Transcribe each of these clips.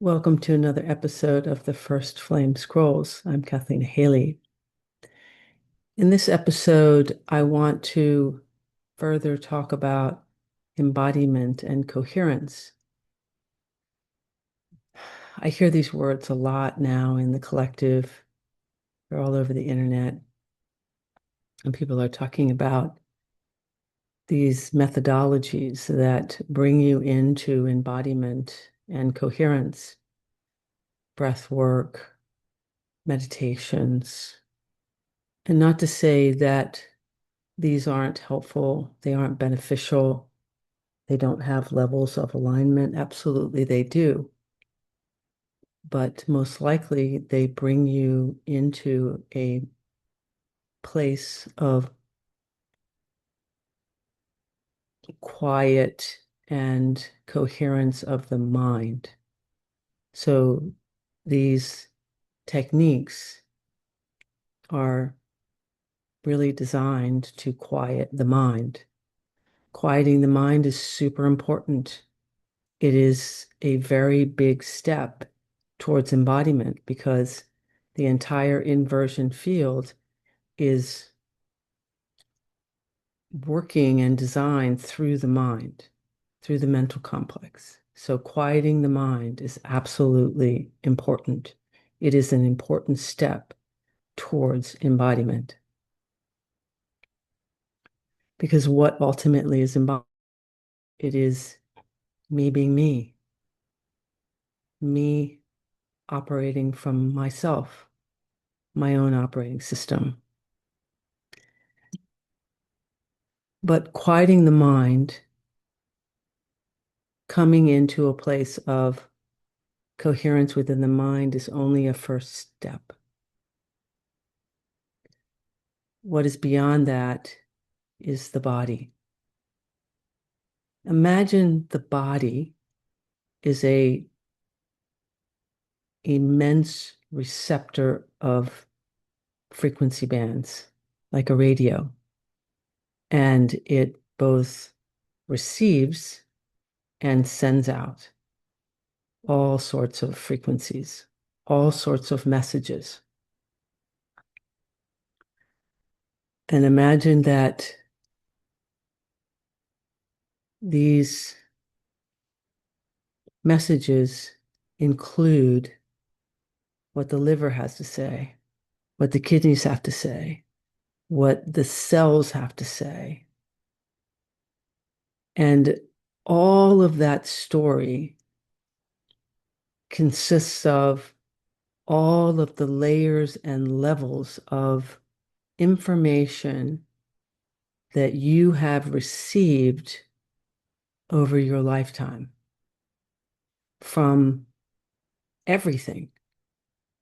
Welcome to another episode of the First Flame Scrolls. I'm Kathleen Haley. In this episode, I want to further talk about embodiment and coherence. I hear these words a lot now in the collective. They're all over the internet, and people are talking about these methodologies that bring you into embodiment and coherence, breath work, meditations. And not to say that these aren't helpful, they aren't beneficial, they don't have levels of alignment. Absolutely, they do. But most likely, they bring you into a place of quiet and coherence of the mind. So these techniques are really designed to quiet the mind. Quieting the mind is super important. It is a very big step towards embodiment because the entire inversion field is working and designed through the mind, through the mental complex. So quieting the mind is absolutely important. It is an important step towards embodiment. Because what ultimately is embodiment? It is me being me operating from myself, my own operating system. But quieting the mind, coming into a place of coherence within the mind is only a first step. What is beyond that is the body. Imagine the body is a immense receptor of frequency bands, like a radio, and it both receives and sends out all sorts of frequencies, all sorts of messages. And imagine that these messages include what the liver has to say, what the kidneys have to say, what the cells have to say. And all of that story consists of all of the layers and levels of information that you have received over your lifetime from everything,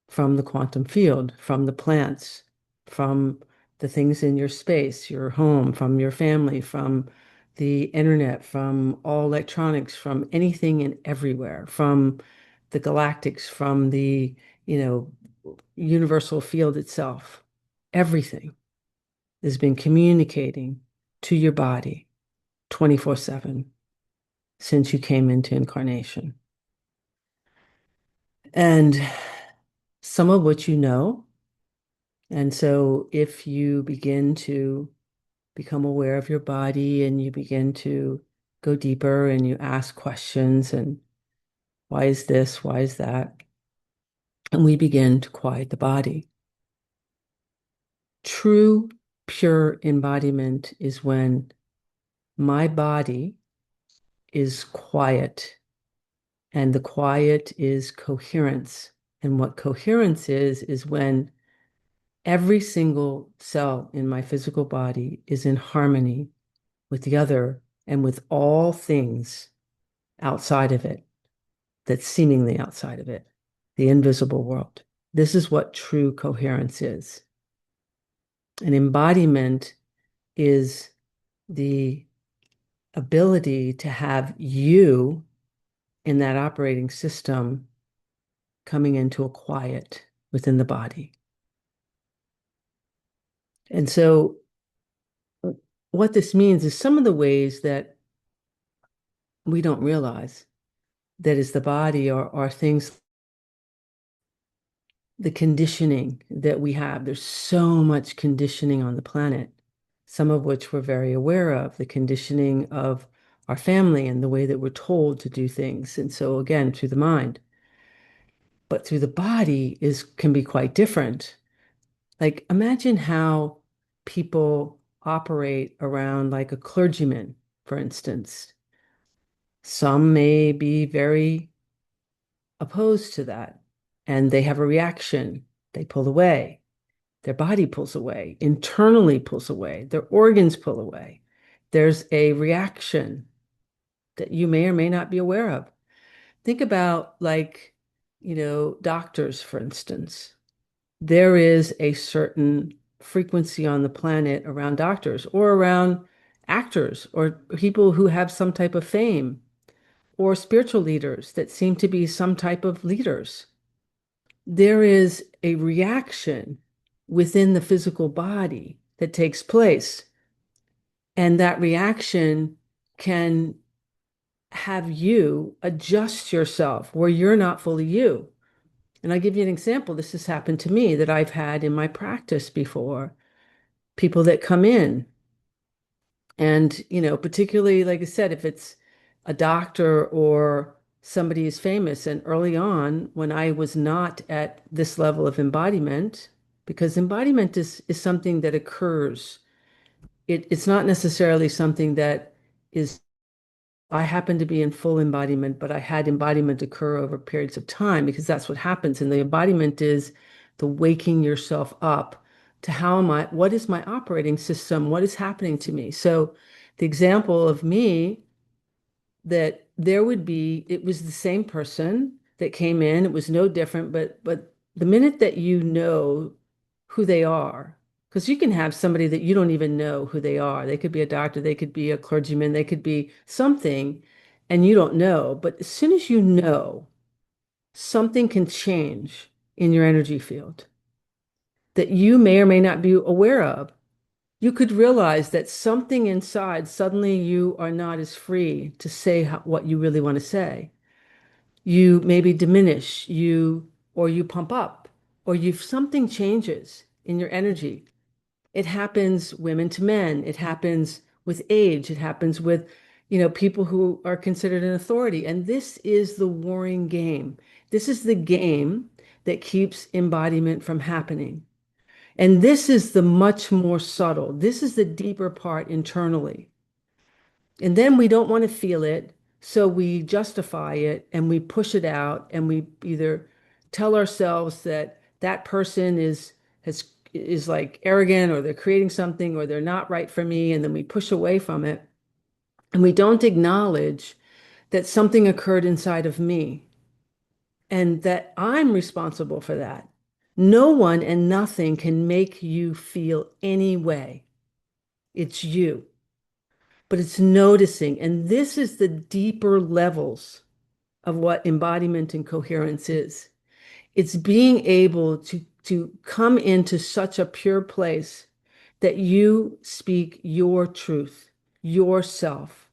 from the quantum field, from the plants, from the things in your space, your home, from your family, from the internet, from all electronics, from anything and everywhere, from the galactics, from the, universal field itself. Everything has been communicating to your body 24/7 since you came into incarnation. And some of what you know. And so if you begin to become aware of your body and you begin to go deeper and you ask questions and why is this? Why is that? And we begin to quiet the body. True, pure embodiment is when my body is quiet and the quiet is coherence. And what coherence is when every single cell in my physical body is in harmony with the other and with all things outside of it, that's seemingly outside of it, the invisible world. This is what true coherence is. An embodiment is the ability to have you in that operating system coming into a quiet within the body. And so what this means is some of the ways that we don't realize that is the body are things, the conditioning that we have. There's so much conditioning on the planet, some of which we're very aware of, the conditioning of our family and the way that we're told to do things. And so again, through the mind, but through the body is can be quite different. Like imagine how people operate around like a clergyman, for instance. Some may be very opposed to that and they have a reaction. They pull away. Their body pulls away, internally pulls away, their organs pull away. There's a reaction that you may or may not be aware of. Think about like, doctors, for instance. There is a certain frequency on the planet around doctors or around actors or people who have some type of fame or spiritual leaders that seem to be some type of leaders. There is a reaction within the physical body that takes place. And that reaction can have you adjust yourself where you're not fully you. And I'll give you an example. This has happened to me that I've had in my practice before. People that come in, and, particularly, like I said, if it's a doctor or somebody is famous, and early on, when I was not at this level of embodiment, because embodiment is something that occurs. It's not necessarily something that is, I happen to be in full embodiment, but I had embodiment occur over periods of time because that's what happens. And the embodiment is the waking yourself up to what is my operating system? What is happening to me? So the example of me that there would be, it was the same person that came in. It was no different, but the minute that you know who they are, because you can have somebody that you don't even know who they are. They could be a doctor, they could be a clergyman, they could be something, and you don't know. But as soon as you know, something can change in your energy field that you may or may not be aware of. You could realize that something inside, suddenly you are not as free to say what you really want to say. You maybe diminish, or you pump up, or something changes in your energy. It happens women to men. It happens with age. It happens with, people who are considered an authority. And this is the warring game. This is the game that keeps embodiment from happening. And this is the much more subtle. This is the deeper part internally. And then we don't want to feel it, so we justify it and we push it out and we either tell ourselves that that person has is like arrogant or they're creating something or they're not right for me, and then we push away from it. And we don't acknowledge that something occurred inside of me and that I'm responsible for that. No one and nothing can make you feel any way. It's you, but it's noticing. And this is the deeper levels of what embodiment and coherence is. It's being able to come into such a pure place that you speak your truth, yourself,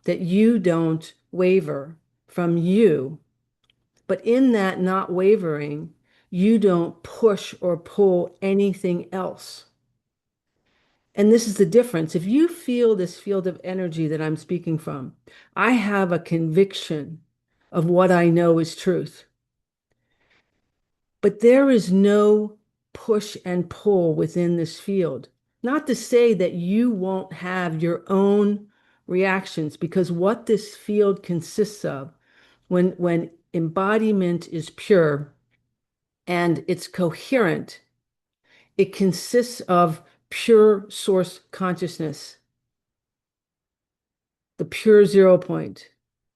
that you don't waver from you. But in that not wavering, you don't push or pull anything else. And this is the difference. If you feel this field of energy that I'm speaking from, I have a conviction of what I know is truth. But there is no push and pull within this field. Not to say that you won't have your own reactions, because what this field consists of, when embodiment is pure and it's coherent, it consists of pure source consciousness, the pure 0 point.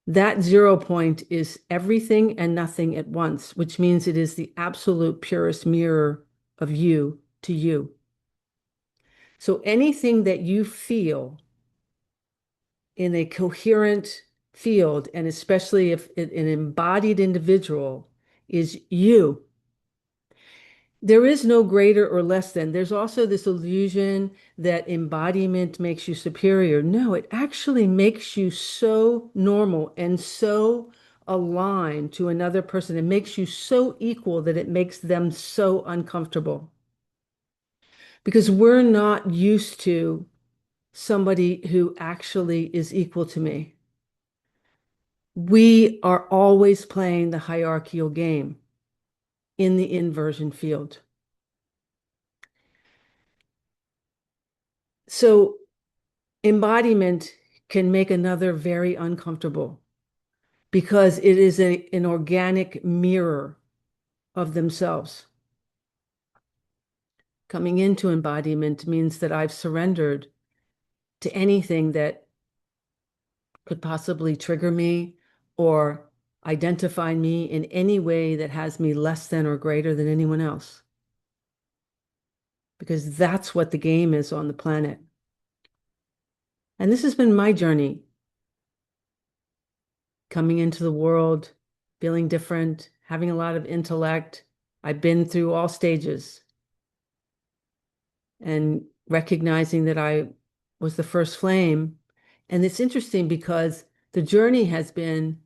That 0 point is everything and nothing at once, which means it is the absolute purest mirror of you to you. So anything that you feel in a coherent field, and especially if an embodied individual is you, there is no greater or less than. There's also this illusion that embodiment makes you superior. No, it actually makes you so normal and so align to another person. It makes you so equal that it makes them so uncomfortable because we're not used to somebody who actually is equal to me. We are always playing the hierarchical game in the inversion field. So embodiment can make another very uncomfortable because it is an organic mirror of themselves. Coming into embodiment means that I've surrendered to anything that could possibly trigger me or identify me in any way that has me less than or greater than anyone else. Because that's what the game is on the planet. And this has been my journey, coming into the world, feeling different, having a lot of intellect. I've been through all stages and recognizing that I was the first flame. And it's interesting because the journey has been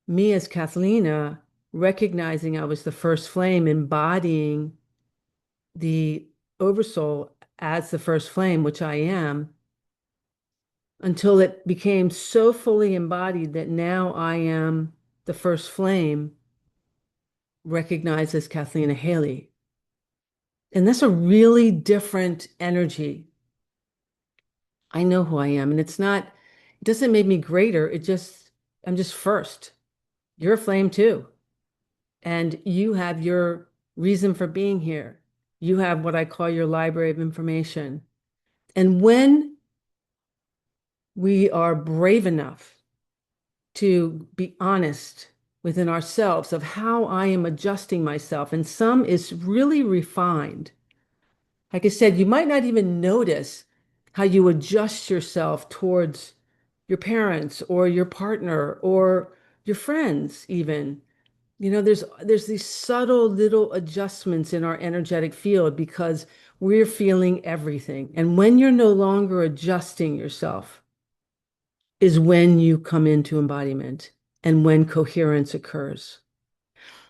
me as Kathlena recognizing I was the first flame, embodying the oversoul as the first flame, which I am, until it became so fully embodied that now I am the first flame recognized as Kathlena Haley. And that's a really different energy. I know who I am, and it doesn't make me greater. I'm just first. You're a flame too. And you have your reason for being here. You have what I call your library of information. And when we are brave enough to be honest within ourselves of how I am adjusting myself, and some is really refined. Like I said, you might not even notice how you adjust yourself towards your parents or your partner or your friends, even. There's these subtle little adjustments in our energetic field because we're feeling everything. And when you're no longer adjusting yourself is when you come into embodiment and when coherence occurs.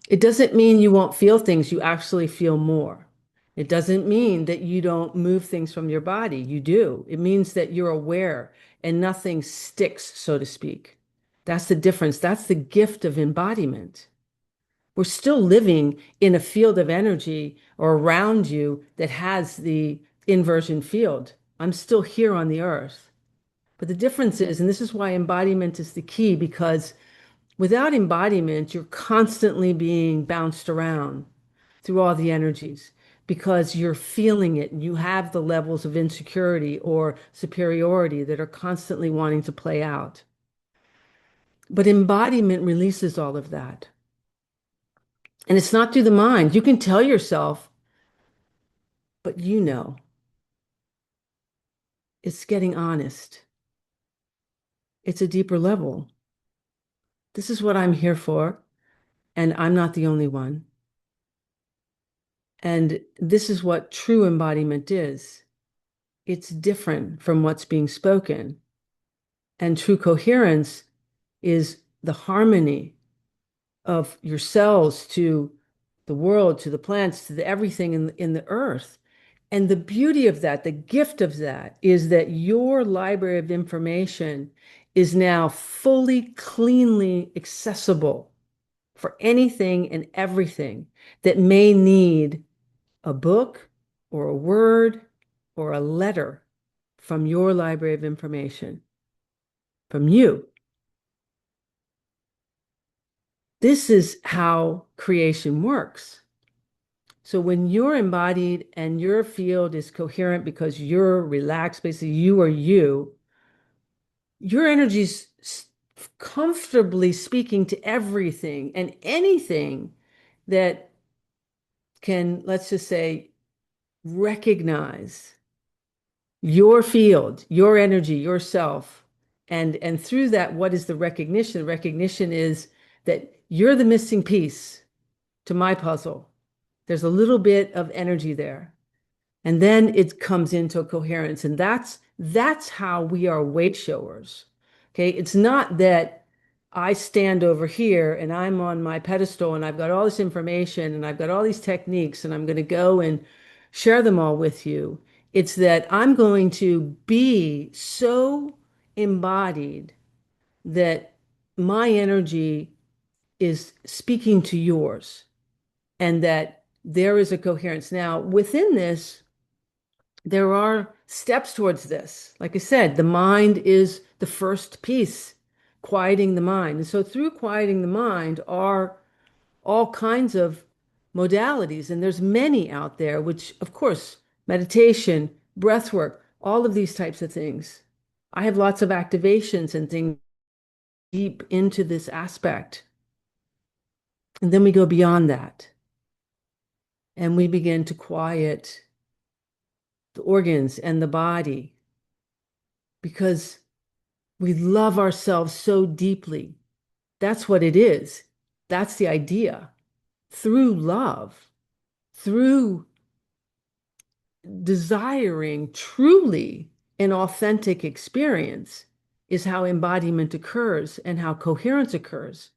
It doesn't mean you won't feel things, you actually feel more. It doesn't mean that you don't move things from your body. You do. It means that you're aware and nothing sticks, so to speak. That's the difference. That's the gift of embodiment. We're still living in a field of energy or around you that has the inversion field. I'm still here on the earth. But the difference is, and this is why embodiment is the key, because without embodiment, you're constantly being bounced around through all the energies because you're feeling it and you have the levels of insecurity or superiority that are constantly wanting to play out. But embodiment releases all of that. And it's not through the mind. You can tell yourself, but it's getting honest. It's a deeper level. This is what I'm here for, and I'm not the only one. And this is what true embodiment is. It's different from what's being spoken. And true coherence is the harmony of your cells to the world, to the plants, to everything in the earth. And the beauty of that, the gift of that, is that your library of information is now fully, cleanly accessible for anything and everything that may need a book or a word or a letter from your library of information, from you. This is how creation works. So when you're embodied and your field is coherent because you're relaxed, basically you are you, your energy's comfortably speaking to everything and anything that can, let's just say, recognize your field, your energy, yourself. And through that, what is the recognition? The recognition is that you're the missing piece to my puzzle. There's a little bit of energy there. And then it comes into coherence. And that's how we are weight showers. Okay. It's not that I stand over here and I'm on my pedestal and I've got all this information and I've got all these techniques and I'm going to go and share them all with you. It's that I'm going to be so embodied that my energy is speaking to yours and that there is a coherence. Now, within this, there are steps towards this. Like I said, the mind is the first piece, quieting the mind. And so through quieting the mind are all kinds of modalities, and there's many out there, which of course, meditation, breath work, all of these types of things. I have lots of activations and things deep into this aspect. And then we go beyond that and we begin to quiet the organs and the body because we love ourselves so deeply. That's what it is. That's the idea. Through love, through desiring truly an authentic experience, is how embodiment occurs and how coherence occurs.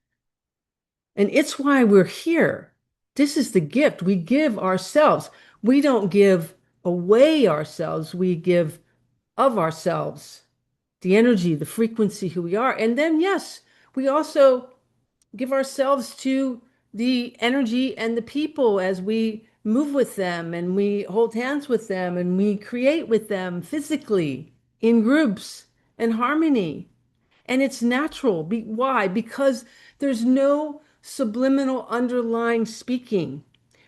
And it's why we're here. This is the gift. We give ourselves. We don't give away ourselves, we give of ourselves the energy, the frequency, who we are. And then, yes, we also give ourselves to the energy and the people as we move with them and we hold hands with them and we create with them physically in groups and harmony. And it's natural. Why? Because there's no subliminal underlying speaking,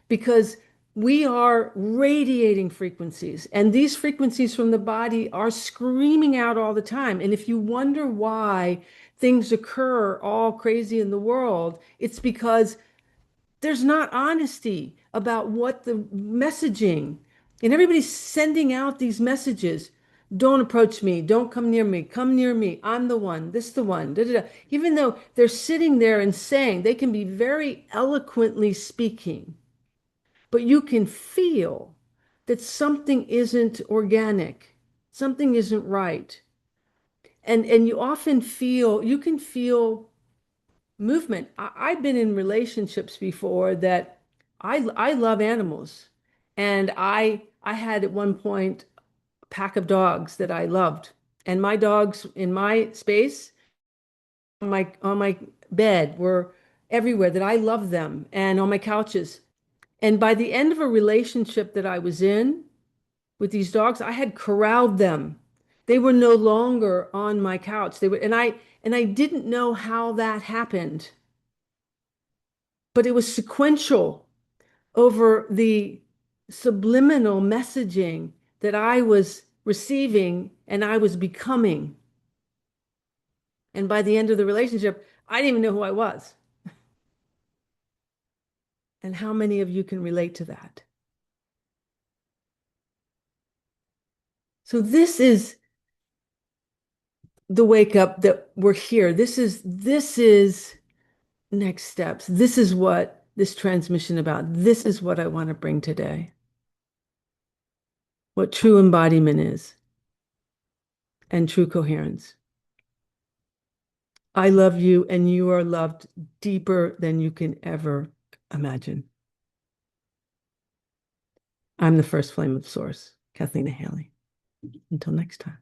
because we are radiating frequencies, and these frequencies from the body are screaming out all the time. And if you wonder why things occur all crazy in the world, it's because there's not honesty about what the messaging, and everybody's sending out these messages. Don't approach me. Don't come near me. Come near me. I'm the one. This the one. Da, da, da. Even though they're sitting there and saying, they can be very eloquently speaking, but you can feel that something isn't organic, something isn't right. And you often feel, you can feel movement. I've been in relationships before that I love animals. And I had at one point a pack of dogs that I loved. And my dogs in my space, on my bed, were everywhere, that I loved them, and on my couches. And by the end of a relationship that I was in with these dogs, I had corralled them. They were no longer on my couch. They were, and I didn't know how that happened, but it was sequential over the subliminal messaging that I was receiving and I was becoming. And by the end of the relationship, I didn't even know who I was. And how many of you can relate to that? So this is the wake up, that we're here. This is next steps. This is what this transmission about. This is what I want to bring today. What true embodiment is and true coherence. I love you and you are loved deeper than you can ever imagine. I'm the first flame of source, Kathleen Haley. Until next time.